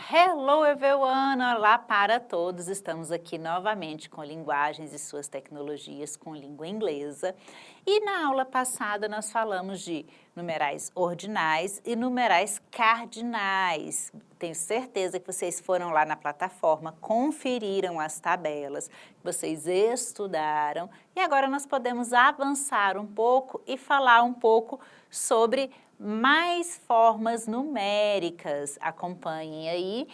Hello everyone! Olá para todos! Estamos aqui novamente com linguagens e suas tecnologias com língua inglesa. E na aula passada nós falamos de numerais ordinais e numerais cardinais. Tenho certeza que vocês foram lá na plataforma, conferiram as tabelas, vocês estudaram e agora nós podemos avançar um pouco e falar um pouco sobre mais formas numéricas. Acompanhem aí,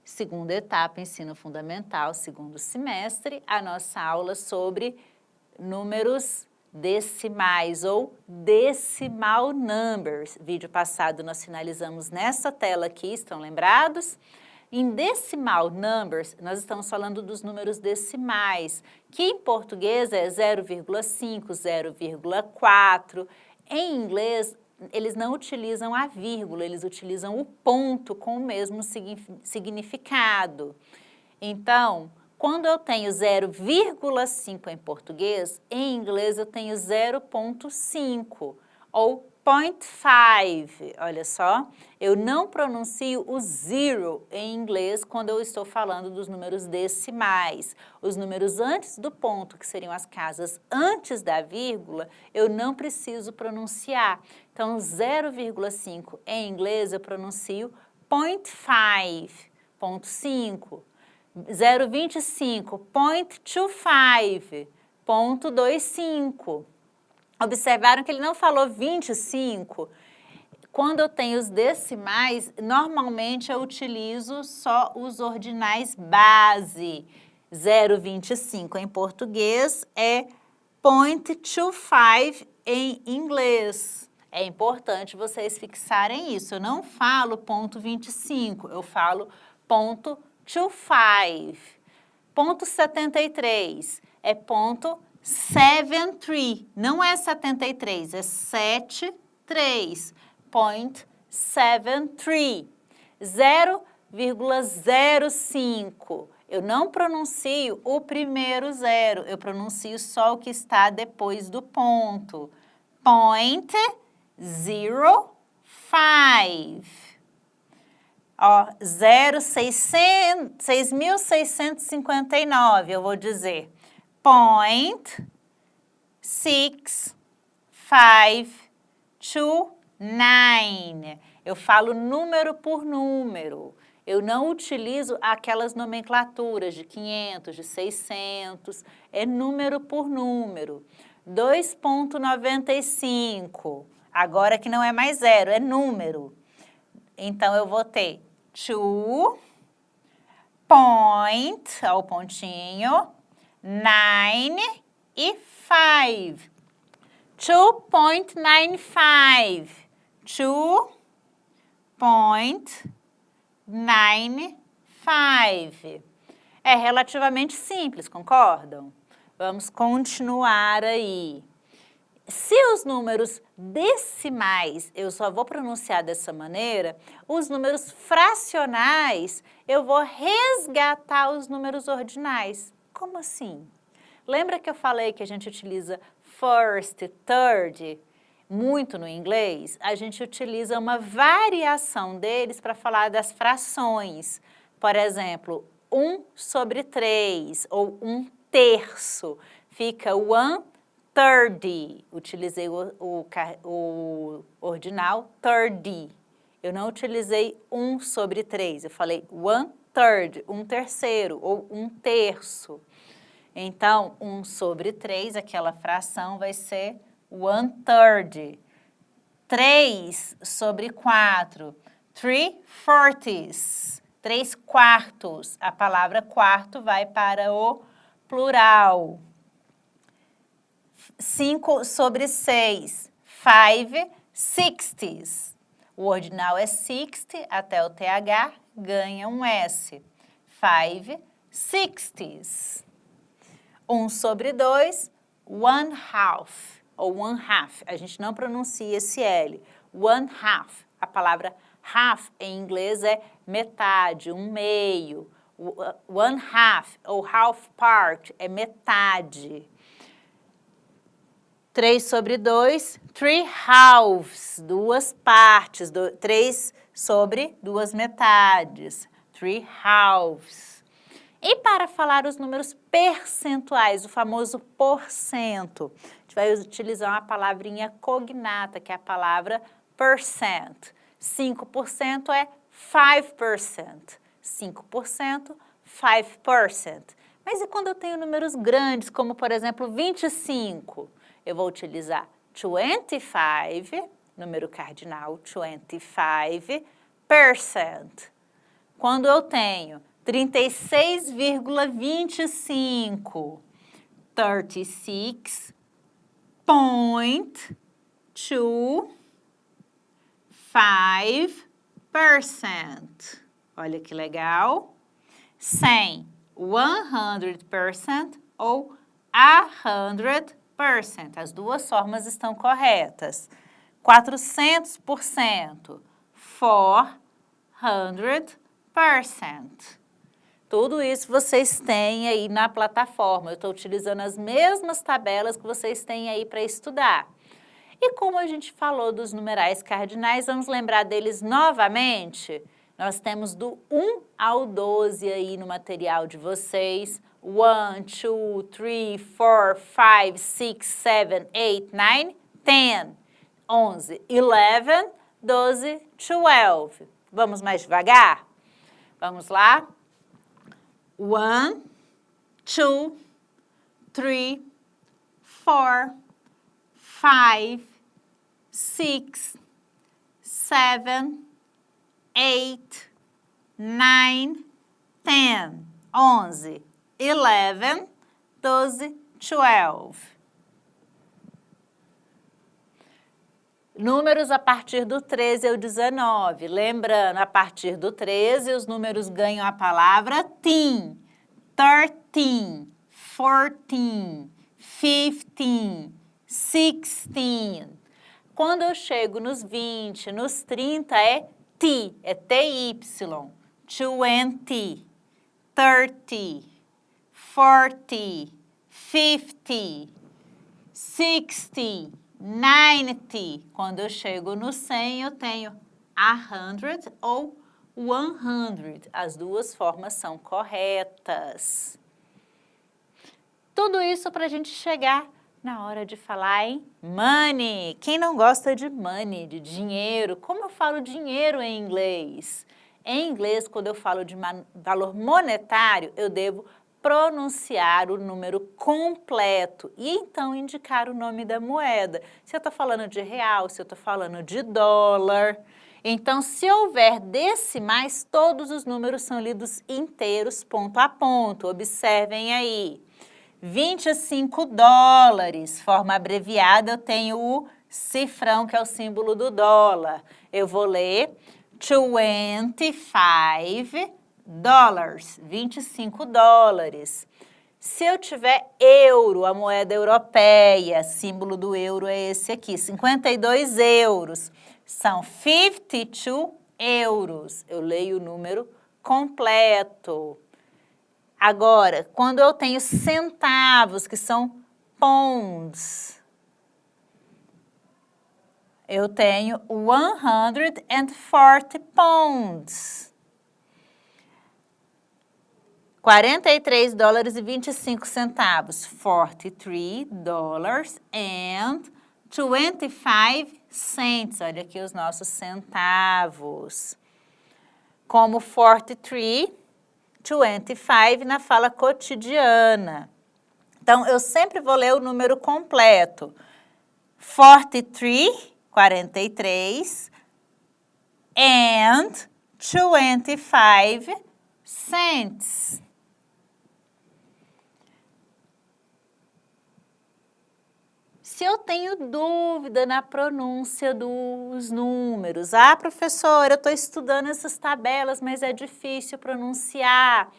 segunda etapa, ensino fundamental, segundo semestre, a nossa aula sobre números decimais ou decimal numbers. Vídeo passado nós finalizamos nessa tela aqui, estão lembrados? Em decimal numbers, nós estamos falando dos números decimais, que em português é 0,5, 0,4. Em inglês, eles não utilizam a vírgula, eles utilizam o ponto com o mesmo significado. Então, quando eu tenho 0,5 em português, em inglês eu tenho 0,5 ou 0,5. Olha só, eu não pronuncio o zero em inglês quando eu estou falando dos números decimais. Os números antes do ponto, que seriam as casas antes da vírgula, eu não preciso pronunciar. Então, 0,5 em inglês eu pronuncio 0,5, 0,5. 0,25, 0,25, 0,25. Observaram que ele não falou 25? Quando eu tenho os decimais, normalmente eu utilizo só os ordinais base. 0,25 em português é 0,25 em inglês. É importante vocês fixarem isso. Eu não falo 0,25, eu falo 0,25. 0,73 é 0,73, não é 73, é 73, 0,73. 0,05, eu não pronuncio o primeiro zero, eu pronuncio só o que está depois do ponto. 0,05. Ó, 6.659, eu vou dizer 0,6529. Eu falo número por número. Eu não utilizo aquelas nomenclaturas de 500, de 600, é número por número. 2,95, agora que não é mais zero, é número. Então, eu vou ter 2 point, ó, o pontinho, 9 e 5. 2,95. 2,95. É relativamente simples, concordam? Vamos continuar aí. Se os números decimais eu só vou pronunciar dessa maneira, os números fracionais eu vou resgatar os números ordinais. Como assim? Lembra que eu falei que a gente utiliza first, third, muito no inglês? A gente utiliza uma variação deles para falar das frações. Por exemplo, 1/3 ou 1/3 fica 1/3. Utilizei o ordinal third. Eu não utilizei 1/3, eu falei 1/3, 1/3 ou 1/3. Então, 1/3, aquela fração vai ser 1/3. 3/4, 3/4, 3/4. A palavra quarto vai para o plural. 5/6, 5/60. O ordinal é 60, até o TH ganha um S. 5/60. 1/2, 1/2, ou 1/2. A gente não pronuncia esse L. 1/2. A palavra half em inglês é metade, um meio. 1/2, ou half part, é metade. 3/2, 3 halves, duas partes, 3 sobre duas metades. 3 halves. E para falar os números percentuais, o famoso porcento, a gente vai utilizar uma palavrinha cognata, que é a palavra percent. 5% é 5%. 5%, 5%. Mas e quando eu tenho números grandes, como por exemplo 25? Eu vou utilizar 25, número cardinal, 25%. Quando eu tenho 36,25, 36.25%. Olha que legal. 100, 100% ou 100%. As duas formas estão corretas. 400%, 400%. Tudo isso vocês têm aí na plataforma. Eu estou utilizando as mesmas tabelas que vocês têm aí para estudar. E como a gente falou dos numerais cardinais, vamos lembrar deles novamente? Nós temos do 1 ao 12 aí no material de vocês. 1, 2, 3, 4, 5, 6, 7, 8, 9, 10, 11, 11, 12, 12. Vamos mais devagar? Vamos lá? 1, 2, 3, 4, 5, 6, 7, 8, 9, 10, 11, 11, 12, 12. Números a partir do 13 ao 19. Lembrando, a partir do 13, os números ganham a palavra teen. 13, 14, 15, 16. Quando eu chego nos 20, nos 30, é T, é TY. 20, 30, 40, 50, 60, 90. Quando eu chego no 100, eu tenho 100 ou 100. As duas formas são corretas. Tudo isso para a gente chegar na hora de falar em money. Quem não gosta de money, de dinheiro? Como eu falo dinheiro em inglês? Em inglês, quando eu falo de valor monetário, eu devo pronunciar o número completo e então indicar o nome da moeda. Se eu estou falando de real, se eu estou falando de dólar. Então, se houver decimais, todos os números são lidos inteiros, ponto a ponto. Observem aí. 25 dólares, forma abreviada, eu tenho o cifrão, que é o símbolo do dólar. Eu vou ler 25 dólares, 25 dólares. Se eu tiver euro, a moeda europeia, símbolo do euro é esse aqui, 52 euros, são 52 euros. Eu leio o número completo. Agora, quando eu tenho centavos, que são pounds, eu tenho 140 pounds. 43 dólares e 25 centavos. 43 dólares and 25 cents. Olha aqui os nossos centavos. Como 43, 25 na fala cotidiana. Então, eu sempre vou ler o número completo. 43, 43, and 25 cents. Se eu tenho dúvida na pronúncia dos números, professora, eu estou estudando essas tabelas, mas é difícil pronunciar.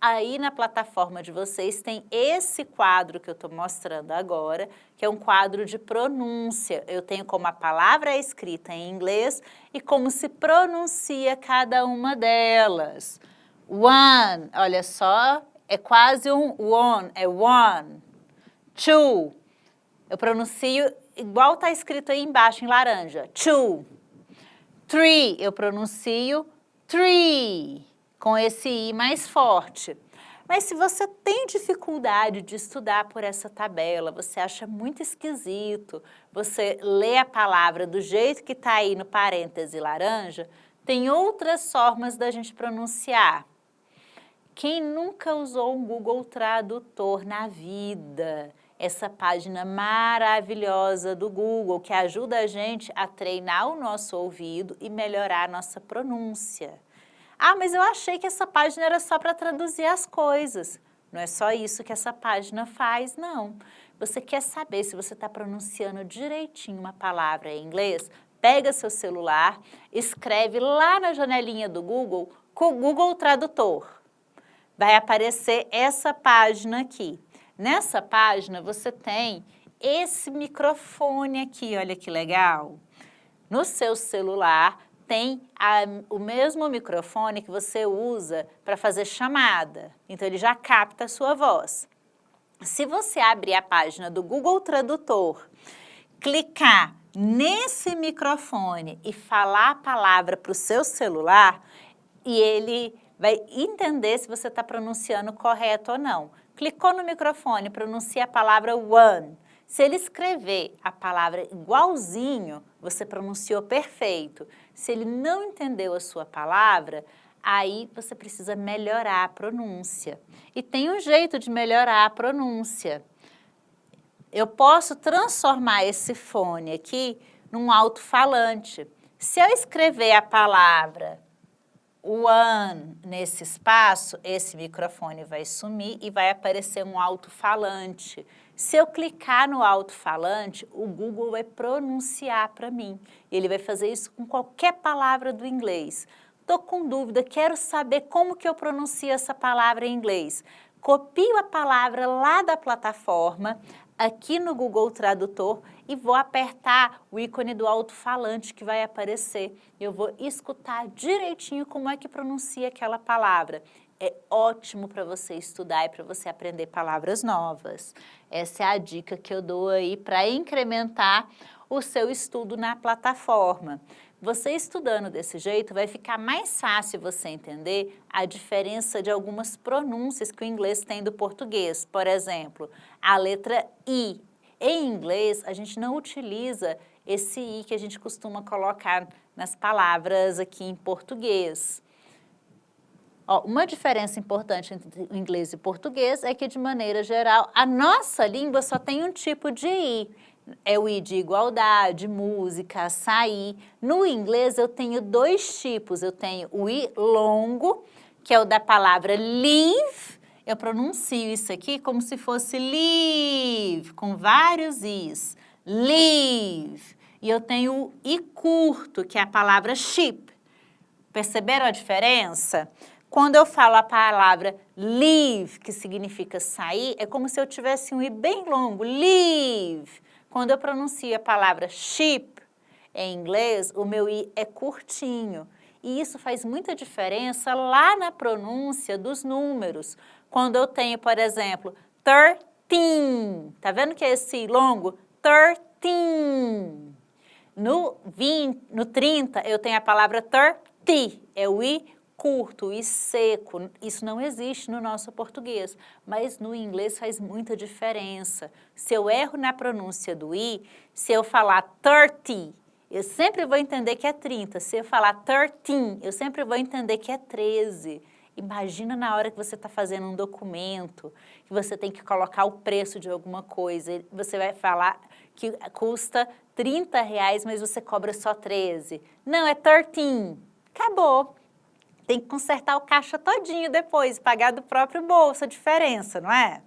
Aí na plataforma de vocês tem esse quadro que eu estou mostrando agora, que é um quadro de pronúncia. Eu tenho como a palavra é escrita em inglês e como se pronuncia cada uma delas. One, olha só, é quase um one, é one. Two, eu pronuncio igual está escrito aí embaixo em laranja, two. Three, eu pronuncio three. com esse I mais forte. Mas se você tem dificuldade de estudar por essa tabela, você acha muito esquisito, você lê a palavra do jeito que está aí no parêntese laranja, tem outras formas da gente pronunciar. Quem nunca usou um Google Tradutor na vida? Essa página maravilhosa do Google que ajuda a gente a treinar o nosso ouvido e melhorar a nossa pronúncia. Ah, mas eu achei que essa página era só para traduzir as coisas. Não é só isso que essa página faz, não. Você quer saber se você está pronunciando direitinho uma palavra em inglês? Pega seu celular, escreve lá na janelinha do Google com o Google Tradutor. Vai aparecer essa página aqui. Nessa página você tem esse microfone aqui, olha que legal. No seu celular tem o mesmo microfone que você usa para fazer chamada. Então, ele já capta a sua voz. Se você abrir a página do Google Tradutor, clicar nesse microfone e falar a palavra para o seu celular, e ele vai entender se você está pronunciando correto ou não. Clicou no microfone, pronuncia a palavra one. Se ele escrever a palavra igualzinho, você pronunciou perfeito. Se ele não entendeu a sua palavra, aí você precisa melhorar a pronúncia. E tem um jeito de melhorar a pronúncia. Eu posso transformar esse fone aqui num alto-falante. Se eu escrever a palavra one nesse espaço, esse microfone vai sumir e vai aparecer um alto-falante. Se eu clicar no alto-falante, o Google vai pronunciar para mim. Ele vai fazer isso com qualquer palavra do inglês. Estou com dúvida, quero saber como que eu pronuncio essa palavra em inglês. Copio a palavra lá da plataforma, aqui no Google Tradutor, e vou apertar o ícone do alto-falante que vai aparecer. Eu vou escutar direitinho como é que pronuncia aquela palavra. É ótimo para você estudar e para você aprender palavras novas. Essa é a dica que eu dou aí para incrementar o seu estudo na plataforma. Você estudando desse jeito, vai ficar mais fácil você entender a diferença de algumas pronúncias que o inglês tem do português. Por exemplo, a letra I. Em inglês, a gente não utiliza esse I que a gente costuma colocar nas palavras aqui em português. Ó, uma diferença importante entre o inglês e o português é que, de maneira geral, a nossa língua só tem um tipo de I. É o I de igualdade, música, açaí. No inglês eu tenho dois tipos. Eu tenho o I longo, que é o da palavra live. Eu pronuncio isso aqui como se fosse live, com vários Is. Live. E eu tenho o I curto, que é a palavra sheep. Perceberam a diferença? Quando eu falo a palavra leave, que significa sair, é como se eu tivesse um I bem longo, leave. Quando eu pronuncio a palavra sheep em inglês, o meu I é curtinho. E isso faz muita diferença lá na pronúncia dos números. Quando eu tenho, por exemplo, 13, tá vendo que é esse I longo? 13. No 30, eu tenho a palavra 30, é o I curto e seco. Isso não existe no nosso português, mas no inglês faz muita diferença. Se eu erro na pronúncia do I, se eu falar 30, eu sempre vou entender que é 30. Se eu falar 13, eu sempre vou entender que é 13. Imagina na hora que você está fazendo um documento, que você tem que colocar o preço de alguma coisa, você vai falar que custa R$30, mas você cobra só 13. Não, é 13. Acabou. Tem que consertar o caixa todinho depois, pagar do próprio bolso a diferença, não é?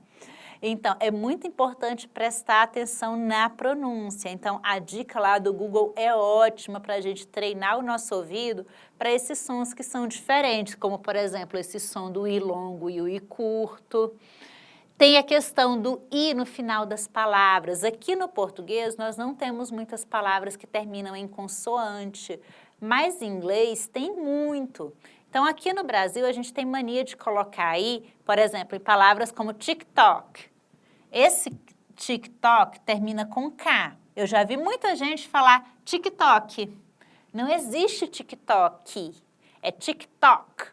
Então, é muito importante prestar atenção na pronúncia. Então, a dica lá do Google é ótima para a gente treinar o nosso ouvido para esses sons que são diferentes, como, por exemplo, esse som do I longo e o I curto. Tem a questão do I no final das palavras. Aqui no português, nós não temos muitas palavras que terminam em consoante, mas em inglês tem muito. Então, aqui no Brasil, a gente tem mania de colocar aí, por exemplo, em palavras como TikTok. Esse TikTok termina com K. Eu já vi muita gente falar TikTok. Não existe TikTok, é TikTok.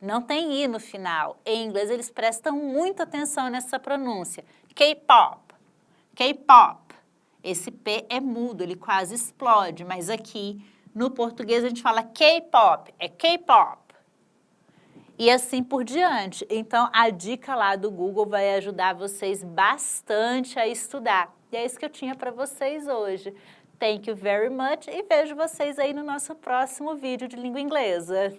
não tem I no final. Em inglês, eles prestam muita atenção nessa pronúncia. K-pop, K-pop. Esse P é mudo, ele quase explode, mas aqui no português a gente fala K-pop, é K-pop. E assim por diante. Então, a dica lá do Google vai ajudar vocês bastante a estudar. E é isso que eu tinha para vocês hoje. Thank you very much e vejo vocês aí no nosso próximo vídeo de língua inglesa.